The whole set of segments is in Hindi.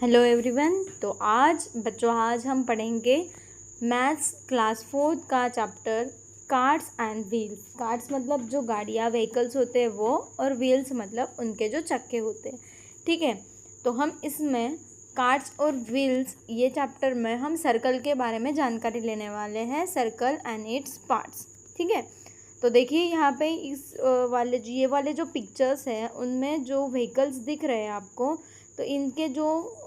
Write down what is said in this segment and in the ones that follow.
Hello everyone. तो आज हम पढ़ेंगे मैथ्स क्लास 4 का chapter cars and wheels. Cars मतलब जो गाड़ियाँ व्हीकल्स होते हैं वो, और व्हील्स मतलब उनके जो चक्के होते हैं। ठीक है, तो हम इसमें कार्स और व्हील्स ये चैप्टर में हम सर्कल के बारे में जानकारी लेने वाले हैं, सर्कल एंड इट्स पार्ट्स। ठीक है, तो देखिए यहाँ पे ये वाले जो पिक्चर्स हैं उनमें जो व्हीकल्स दिख रहे हैं आपको, तो इनके जो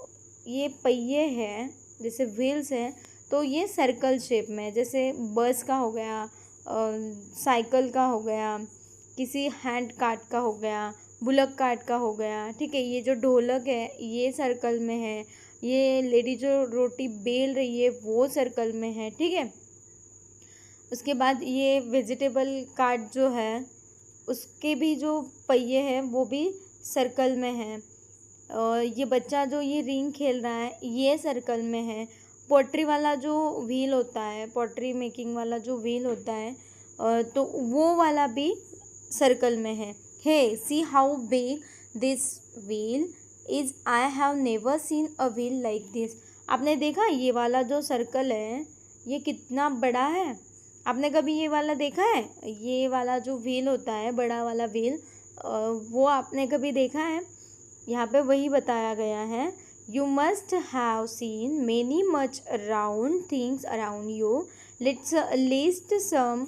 ये पहिए हैं जैसे व्हील्स हैं, तो ये सर्कल शेप में, जैसे बस का हो गया, साइकिल का हो गया, किसी हैंड कार्ट का हो गया, बुलक कार्ट का हो गया। ठीक है, ये जो ढोलक है ये सर्कल में है, ये लेडी जो रोटी बेल रही है वो सर्कल में है। ठीक है, उसके बाद ये वेजिटेबल कार्ट जो है उसके भी जो पहिए हैं वो भी सर्कल में है। ये बच्चा जो ये रिंग खेल रहा है ये सर्कल में है। पॉटरी वाला जो व्हील होता है, पॉटरी मेकिंग वाला जो व्हील होता है, तो वो वाला भी सर्कल में है। Hey see how big this wheel is, I have never seen a wheel like this. आपने देखा ये वाला जो सर्कल है ये कितना बड़ा है? आपने कभी ये वाला देखा है? ये वाला जो व्हील होता है, बड़ा वाला व्हील, वो आपने कभी देखा है? यहाँ पे वही बताया गया है, you must have seen many much around things around you, let's list some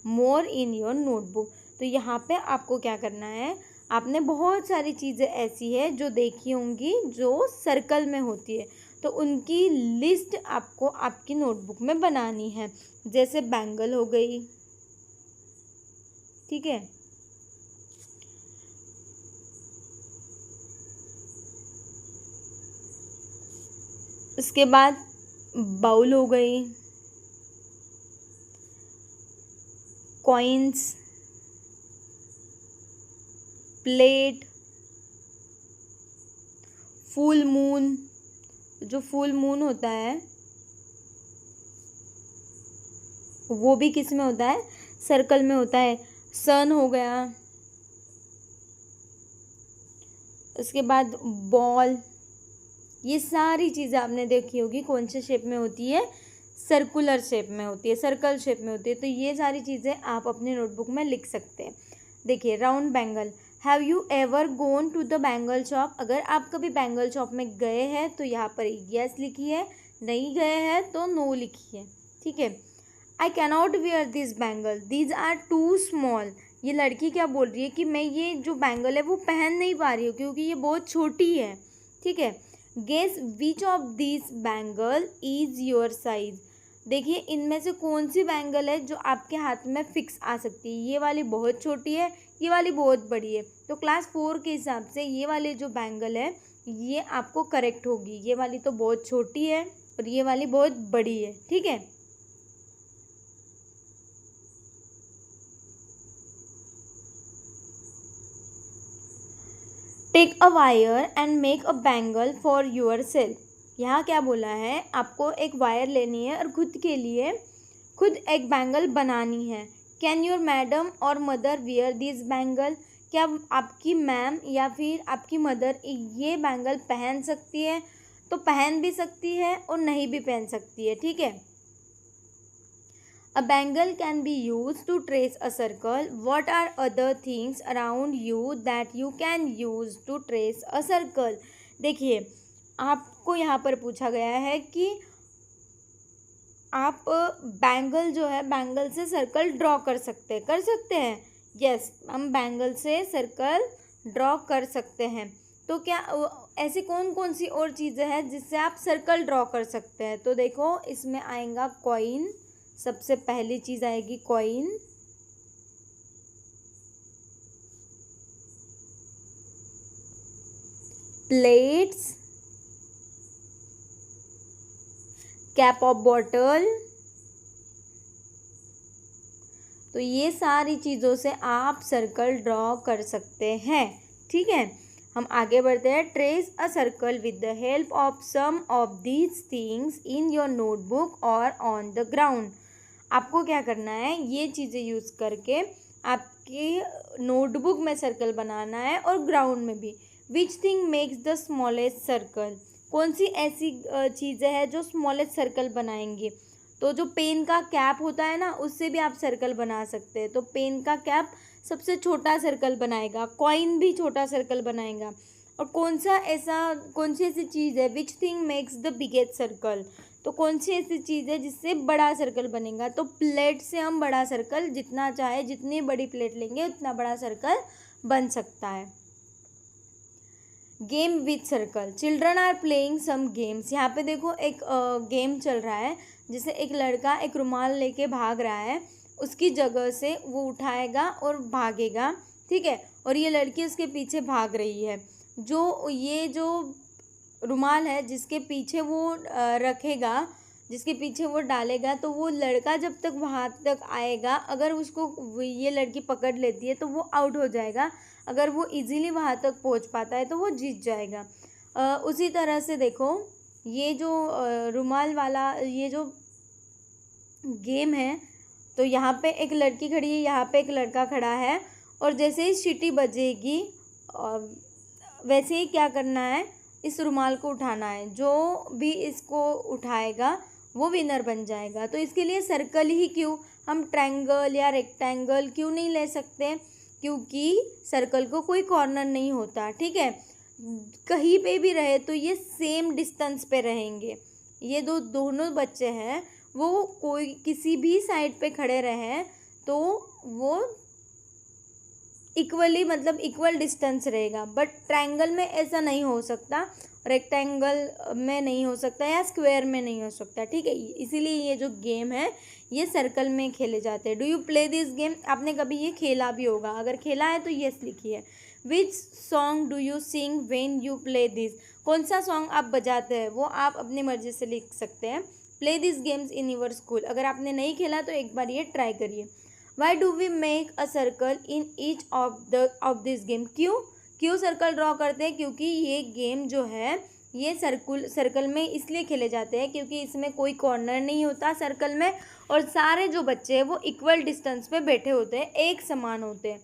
more in your notebook. तो यहाँ पे आपको क्या करना है, आपने बहुत सारी चीज़ें ऐसी है जो देखी होंगी जो सर्कल में होती है, तो उनकी लिस्ट आपको आपकी नोटबुक में बनानी है। जैसे बैंगल हो गई, ठीक है, उसके बाद बाउल हो गई, कॉइन्स, प्लेट, फुल मून, जो फुल मून होता है वो भी किस में होता है? सर्कल में होता है। सन हो गया, उसके बाद बॉल, ये सारी चीज़ें आपने देखी होगी कौन से शेप में होती है? सर्कुलर शेप में होती है, सर्कल शेप में होती है। तो ये सारी चीज़ें आप अपनी नोटबुक में लिख सकते हैं। देखिए, round bangle, have you ever gone to the bangle shop? अगर आप कभी बैंगल शॉप में गए हैं तो यहाँ पर यस लिखी है, नहीं गए हैं तो नो लिखी है। ठीक है, I cannot wear this bangle, these are too small. ये लड़की क्या बोल रही है कि मैं ये जो बैंगल है वो पहन नहीं पा रही हूँ क्योंकि ये बहुत छोटी है। ठीक है, guess which of this bangle is your size. देखिए, इनमें से कौन सी बैंगल है जो आपके हाथ में फिक्स आ सकती है? ये वाली बहुत छोटी है, ये वाली बहुत बड़ी है। तो क्लास 4 के हिसाब से ये वाली जो बैंगल है ये आपको करेक्ट होगी। ये वाली तो बहुत छोटी है और ये वाली बहुत बड़ी है। ठीक है, take a wire and make a bangle for yourself. यहाँ क्या बोला है, आपको एक वायर लेनी है और खुद के लिए खुद एक बैंगल बनानी है। कैन योर मैडम और मदर वियर दिस बैंगल? क्या आपकी मैम या फिर आपकी मदर ये बैंगल पहन सकती है? तो पहन भी सकती है और नहीं भी पहन सकती है। ठीक है, a bangle can be used to trace a circle. What are other things around you that you can use to trace a circle? देखिए, आपको यहाँ पर पूछा गया है कि आप बैंगल जो है, बैंगल से सर्कल ड्रॉ कर सकते हैं। यस, हम बैंगल से सर्कल ड्रॉ कर सकते हैं। तो क्या ऐसी कौन कौन सी और चीज़ें हैं जिससे आप सर्कल ड्रॉ कर सकते हैं? तो देखो, इसमें आएगा कॉइन, सबसे पहली चीज़ आएगी coin, plates, cap of bottle. तो ये सारी चीज़ों से आप सर्कल ड्रॉ कर सकते हैं। ठीक है, हम आगे बढ़ते हैं। Trace a circle with the help of some of these things in your notebook और ऑन द ग्राउंड। आपको क्या करना है, ये चीज़ें यूज़ करके आपकी नोटबुक में सर्कल बनाना है और ग्राउंड में भी। Which thing makes the smallest circle? कौन सी ऐसी चीज़ें हैं जो स्मॉलेस्ट सर्कल बनाएंगी? तो जो पेन का कैप होता है ना, उससे भी आप सर्कल बना सकते हैं। तो पेन का कैप सबसे छोटा सर्कल बनाएगा, कॉइन भी छोटा सर्कल बनाएगा। और कौन सी ऐसी चीज़ है which thing makes the biggest circle? तो कौन सी ऐसी चीज़ है जिससे बड़ा सर्कल बनेगा? तो प्लेट से हम बड़ा सर्कल जितना चाहे, जितनी बड़ी प्लेट लेंगे उतना बड़ा सर्कल बन सकता है। Game with circle, children are playing some games. यहाँ पे देखो एक गेम चल रहा है, जैसे एक लड़का एक रुमाल लेके भाग रहा है, उसकी जगह से वो उठाएगा और भागेगा, ठीक है, और ये लड़की उसके पीछे भाग रही है। जो रुमाल है जिसके पीछे वो रखेगा, जिसके पीछे वो डालेगा, तो वो लड़का जब तक वहाँ तक आएगा, अगर उसको ये लड़की पकड़ लेती है तो वो आउट हो जाएगा। अगर वो इजीली वहाँ तक पहुँच पाता है तो वो जीत जाएगा। उसी तरह से देखो, ये जो रुमाल वाला ये जो गेम है, तो यहाँ पे एक लड़की खड़ी है, यहाँ पे एक लड़का खड़ा है, और जैसे ही सीटी बजेगी वैसे ही क्या करना है, इस रुमाल को उठाना है। जो भी इसको उठाएगा वो विनर बन जाएगा। तो इसके लिए सर्कल ही क्यों, हम ट्रायंगल या रेक्टेंगल क्यों नहीं ले सकते? क्योंकि सर्कल को कोई कॉर्नर नहीं होता, ठीक है, कहीं पे भी रहे तो ये सेम डिस्टेंस पे रहेंगे। ये दोनों बच्चे हैं, वो कोई किसी भी साइड पे खड़े रहें तो वो इक्वली, मतलब इक्वल डिस्टेंस रहेगा। बट ट्रायंगल में ऐसा नहीं हो सकता, रेक्टेंगल में नहीं हो सकता, या स्क्वायर में नहीं हो सकता, ठीक है। इसीलिए ये जो गेम है ये सर्कल में खेले जाते हैं। Do you play this game? आपने कभी ये खेला भी होगा, अगर खेला है तो यस लिखिए। Which song do you sing when you play this? कौन सा सॉन्ग आप बजाते हैं वो आप अपनी मर्जी से लिख सकते हैं। Play this games in your school, अगर आपने नहीं खेला तो एक बार ये ट्राई करिए। Why do we make a circle in each of this game? क्यों सर्कल ड्रॉ करते हैं? क्योंकि ये गेम जो है ये सर्कल में इसलिए खेले जाते हैं क्योंकि इसमें कोई कॉर्नर नहीं होता सर्कल में, और सारे जो बच्चे हैं वो इक्वल डिस्टेंस पे बैठे होते हैं, एक समान होते हैं।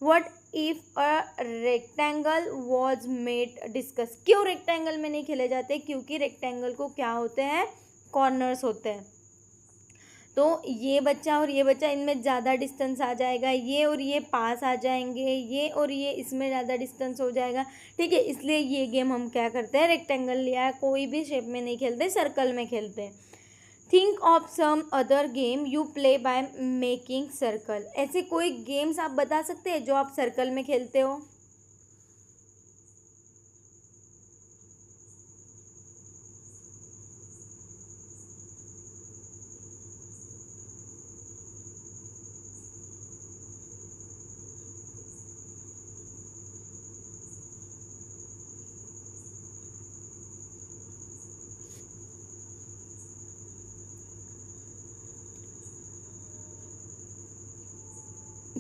What if a rectangle was made? Discuss. क्यों रेक्टेंगल में नहीं खेले जाते? क्योंकि रेक्टेंगल को क्या होते हैं, कॉर्नर्स होते हैं। तो ये बच्चा और ये बच्चा, इनमें ज़्यादा डिस्टेंस आ जाएगा, ये और ये पास आ जाएंगे, ये और ये इसमें ज़्यादा डिस्टेंस हो जाएगा, ठीक है। इसलिए ये गेम हम क्या करते हैं, रेक्टेंगल लिया है, कोई भी शेप में नहीं खेलते, सर्कल में खेलते हैं। Think of some other game you play by making circle. ऐसे कोई गेम्स आप बता सकते हैं जो आप सर्कल में खेलते हो?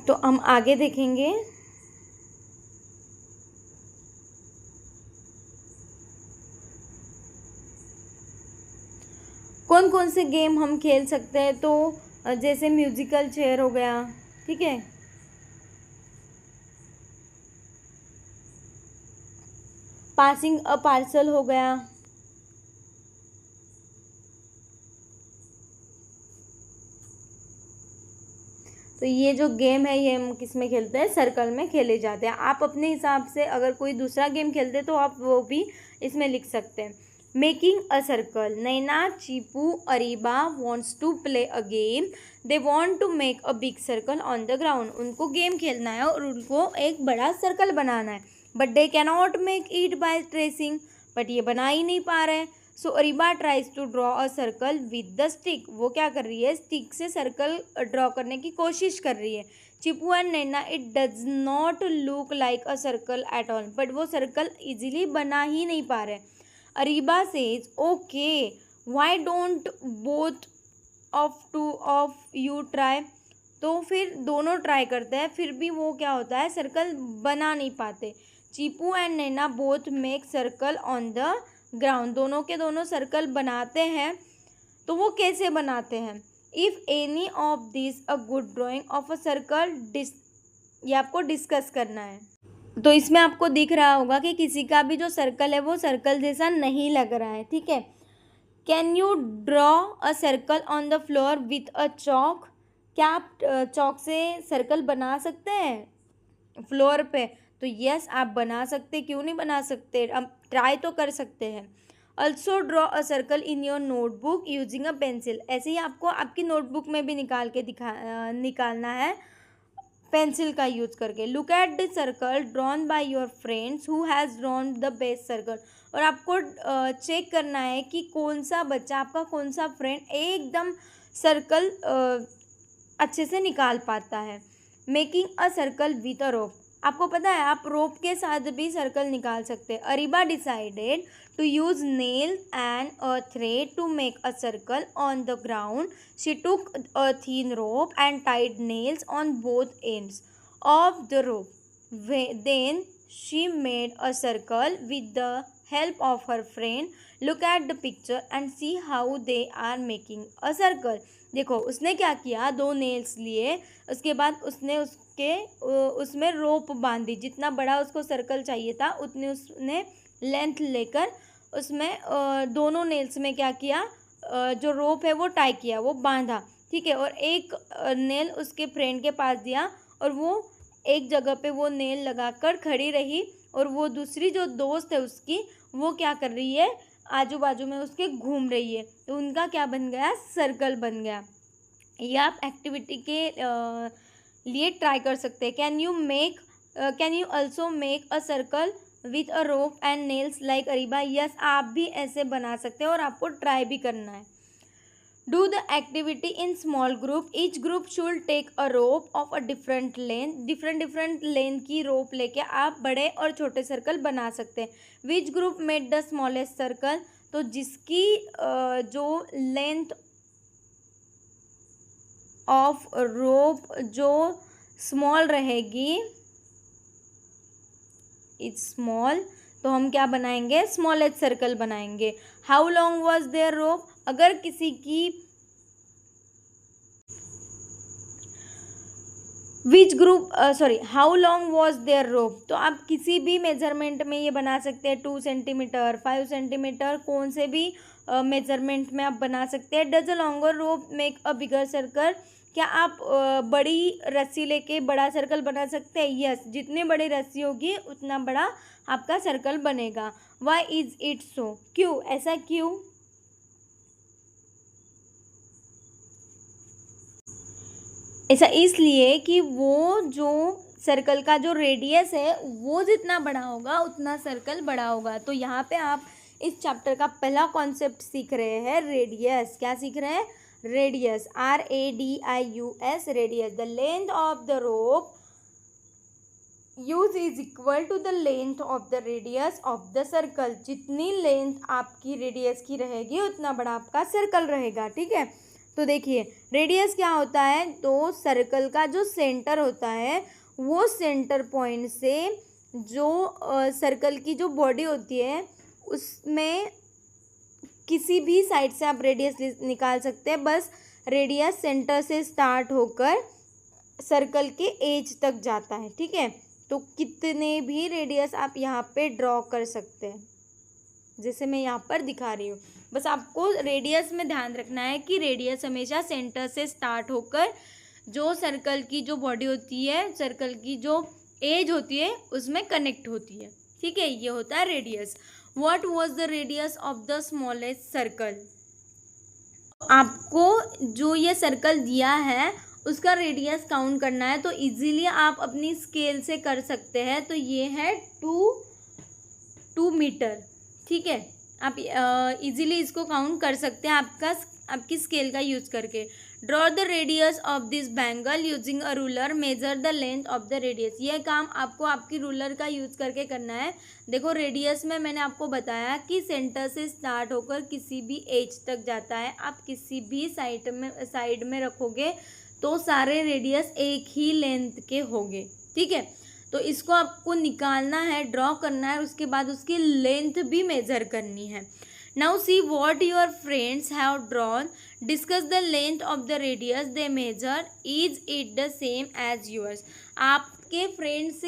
तो हम आगे देखेंगे। कौन कौन से गेम हम खेल सकते हैं? तो जैसे म्यूजिकल चेयर हो गया, ठीक है, पासिंग अ पार्सल हो गया, तो ये जो गेम है ये हम किस में खेलते हैं, सर्कल में खेले जाते हैं। आप अपने हिसाब से अगर कोई दूसरा गेम खेलते हैं तो आप वो भी इसमें लिख सकते हैं। Making a circle, Naina, Cheepu, Ariba wants to play a game. They want to make a big circle on the ground. उनको गेम खेलना है और उनको एक बड़ा सर्कल बनाना है, but they cannot make it by tracing, but ये बना ही नहीं पा रहे हैं। So Ariba tries to draw a circle with the stick. वो क्या कर रही है, स्टिक से सर्कल ड्रॉ करने की कोशिश कर रही है। Chipu and Naina, it does not look like a circle at all, but वो सर्कल इजीली बना ही नहीं पा रहे। Ariba says okay why don't both of you try. तो फिर दोनों ट्राई करते हैं, फिर भी वो क्या होता है, सर्कल बना नहीं पाते। Cheepu and Naina both make circle on the ground. दोनों के दोनों सर्कल बनाते हैं, तो वो कैसे बनाते हैं? If any of this a good drying of a circle, ये आपको डिस्कस करना है। तो इसमें आपको दिख रहा होगा कि किसी का भी जो सर्कल है वो सर्कल जैसा नहीं लग रहा है, ठीक है। Can you draw a circle on the floor with a chalk? क्या आप चॉक से सर्कल बना सकते हैं फ्लोर पे? तो यस, आप बना सकते, क्यों नहीं बना सकते, आप ट्राई तो कर सकते हैं। Also draw a circle in your notebook using a pencil. ऐसे ही आपको आपकी नोटबुक में भी निकालना है पेंसिल का यूज करके। Look at the circle drawn by your friends who has drawn the best circle. और आपको चेक करना है कि कौन सा बच्चा, आपका कौन सा फ्रेंड एकदम सर्कल अच्छे से निकाल पाता है। Making a circle with a rope. आपको पता है आप रोप के साथ भी सर्कल निकाल सकते हैं। Areeba decided to use nails and a thread to make a circle on the ground. She took a thin rope and tied nails on both ends of the rope. Then she made a circle with the help of her friend. Look at the picture and see how they are making a circle. देखो उसने क्या किया, 2 नेल्स लिए, उसके बाद उसने उसमें रोप बांधी। जितना बड़ा उसको सर्कल चाहिए था उतने उसने लेंथ लेकर उसमें दोनों नेल्स में क्या किया, जो रोप है वो टाई किया, वो बांधा, ठीक है। और एक नेल उसके फ्रेंड के पास दिया और वो एक जगह पे वो नेल लगाकर खड़ी रही और वो दूसरी जो दोस्त है उसकी, वो क्या कर रही है, आजू बाजू में उसके घूम रही है। तो उनका क्या बन गया, सर्कल बन गया। ये आप एक्टिविटी के लिए ट्राई कर सकते हैं। Can you also make a circle with a rope and nails like Areeba? Yes, आप भी ऐसे बना सकते हैं और आपको ट्राई भी करना है। Do the activity in small group. Each group should take a rope of a different length की रोप लेके आप बड़े और छोटे सर्कल बना सकते हैं। Which group made the smallest circle? तो जिसकी जो लेंथ ऑफ रोप जो स्मॉल रहेगी, इट्स स्मॉल, तो हम क्या बनाएंगे, स्मॉलेस्ट सर्कल बनाएंगे। हाउ लॉन्ग वॉज देयर रोप? अगर किसी की हाउ लॉन्ग वॉज देयर रोप, तो आप किसी भी मेजरमेंट में ये बना सकते हैं, 2 सेंटीमीटर, 5 सेंटीमीटर, कौन से भी मेजरमेंट में आप बना सकते हैं। Does a longer rope make a bigger circle? क्या आप बड़ी रस्सी लेके बड़ा सर्कल बना सकते हैं? यस, जितनी बड़ी रस्सी होगी उतना बड़ा आपका सर्कल बनेगा। Why is it so? क्यों, ऐसा क्यों? ऐसा इसलिए कि वो जो सर्कल का जो रेडियस है वो जितना बड़ा होगा उतना सर्कल बड़ा होगा। तो यहाँ पे आप इस चैप्टर का पहला कॉन्सेप्ट सीख रहे हैं, रेडियस। क्या सीख रहे हैं? Radius, RADIUS, radius. The length of the rope use is equal to the length of the radius of the circle. जितनी लेंथ आपकी रेडियस की रहेगी उतना बड़ा आपका सर्कल रहेगा, ठीक है। तो देखिए रेडियस क्या होता है, तो सर्कल का जो सेंटर होता है वो सेंटर पॉइंट से जो सर्कल की जो बॉडी होती है उसमें किसी भी साइड से आप रेडियस निकाल सकते हैं। बस रेडियस सेंटर से स्टार्ट होकर सर्कल के एज तक जाता है, ठीक है। तो कितने भी रेडियस आप यहाँ पे ड्रॉ कर सकते हैं, जैसे मैं यहाँ पर दिखा रही हूँ। बस आपको रेडियस में ध्यान रखना है कि रेडियस हमेशा सेंटर से स्टार्ट होकर जो सर्कल की जो बॉडी होती है, सर्कल की जो एज होती है उसमें कनेक्ट होती है, ठीक है। ये होता है radius. What was the radius of the smallest circle? आपको जो ये सर्कल दिया है उसका रेडियस काउंट करना है, तो इजीली आप अपनी स्केल से कर सकते हैं। तो ये है 2 मीटर, ठीक है। आप इजीली इसको काउंट कर सकते हैं आपकी स्केल का यूज करके। Draw the radius of this bangle using a ruler, measure the length of the radius. ये काम आपको आपकी रूलर का यूज करके करना है। देखो रेडियस में मैंने आपको बताया कि सेंटर से स्टार्ट होकर किसी भी एज तक जाता है। आप किसी भी साइड में रखोगे तो सारे रेडियस एक ही लेंथ के होंगे, ठीक है। तो इसको आपको निकालना है, ड्रॉ करना है, उसके बाद उसकी लेंथ भी मेजर करनी है। Now see what your friends have drawn, discuss the length of the radius they measure, is it the same as yours? आपके फ्रेंड्स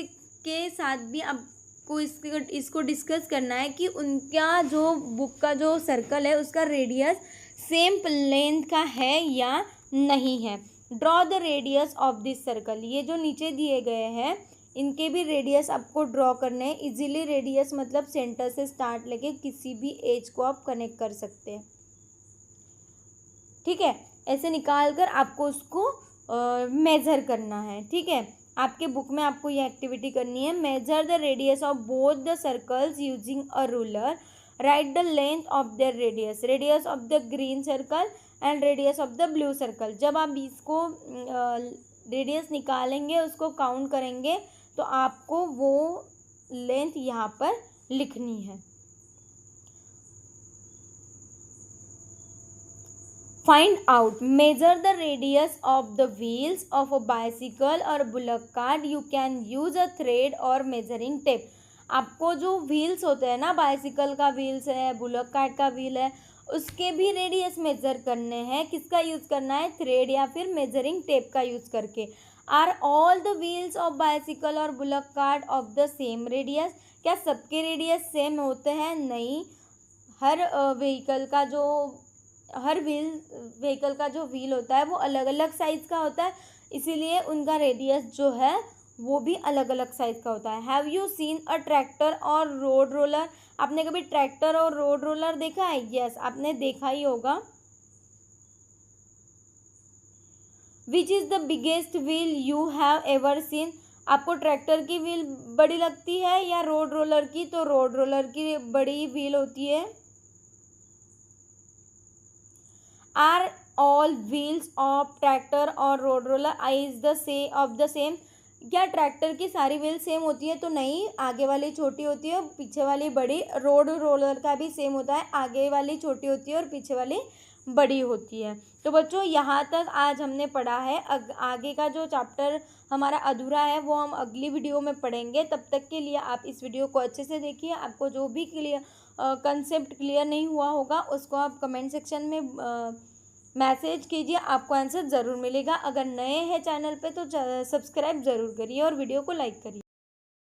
के साथ भी आपको इसको डिस्कस करना है कि उनका जो बुक का जो सर्कल है उसका रेडियस सेम लेंथ का है या नहीं है। Draw the radius of this circle, ये जो नीचे दिए गए हैं इनके भी रेडियस आपको ड्रॉ करने हैं। इजीली रेडियस मतलब सेंटर से स्टार्ट लेके किसी भी एज को आप कनेक्ट कर सकते हैं, ठीक है। ऐसे निकाल कर आपको उसको मेज़र करना है, ठीक है। आपके बुक में आपको ये एक्टिविटी करनी है। Measure the radius of both the circles using a ruler, right the length of their radius, radius of the green circle and radius of the blue circle. जब आप इसको रेडियस निकालेंगे, उसको काउंट करेंगे, तो आपको वो लेंथ यहाँ पर लिखनी है। Find out, measure the radius of the wheels of a bicycle or bullock cart. You can use a thread or measuring tape. आपको जो व्हील्स होते हैं ना, बाइसिकल का व्हील्स है, बुलक कार्ट का व्हील है, उसके भी रेडियस मेजर करने हैं। किसका यूज़ करना है? थ्रेड या फिर मेजरिंग टेप का यूज़ करके। Are all the wheels of bicycle और bullock cart of the same radius? क्या सबके रेडियस सेम होते हैं? नहीं, हर व्हीकल का जो व्हील होता है वो अलग अलग साइज़ का होता है, इसीलिए उनका रेडियस जो है वो भी अलग अलग साइज़ का होता है। Have you seen a tractor और रोड रोलर? आपने कभी ट्रैक्टर और रोड रोलर देखा है? यस, आपने देखा ही होगा। Which is the biggest wheel you have ever seen? आपको ट्रैक्टर की व्हील बड़ी लगती है या रोड रोलर की? तो रोड रोलर की बड़ी व्हील होती है। Are all wheels of tractor और road roller is of the same? क्या ट्रैक्टर की सारी व्हील सेम होती है? तो नहीं, आगे वाली छोटी होती है और पीछे वाली बड़ी। रोड रोलर का भी सेम होता है, आगे वाली छोटी होती है और पीछे वाली बड़ी होती है। तो बच्चों, यहाँ तक आज हमने पढ़ा है। आगे का जो चैप्टर हमारा अधूरा है वो हम अगली वीडियो में पढ़ेंगे। तब तक के लिए आप इस वीडियो को अच्छे से देखिए। आपको जो भी कंसेप्ट क्लियर नहीं हुआ होगा उसको आप कमेंट सेक्शन में मैसेज कीजिए, आपको आंसर ज़रूर मिलेगा। अगर नए हैं चैनल पे तो सब्सक्राइब ज़रूर करिए और वीडियो को लाइक करिए।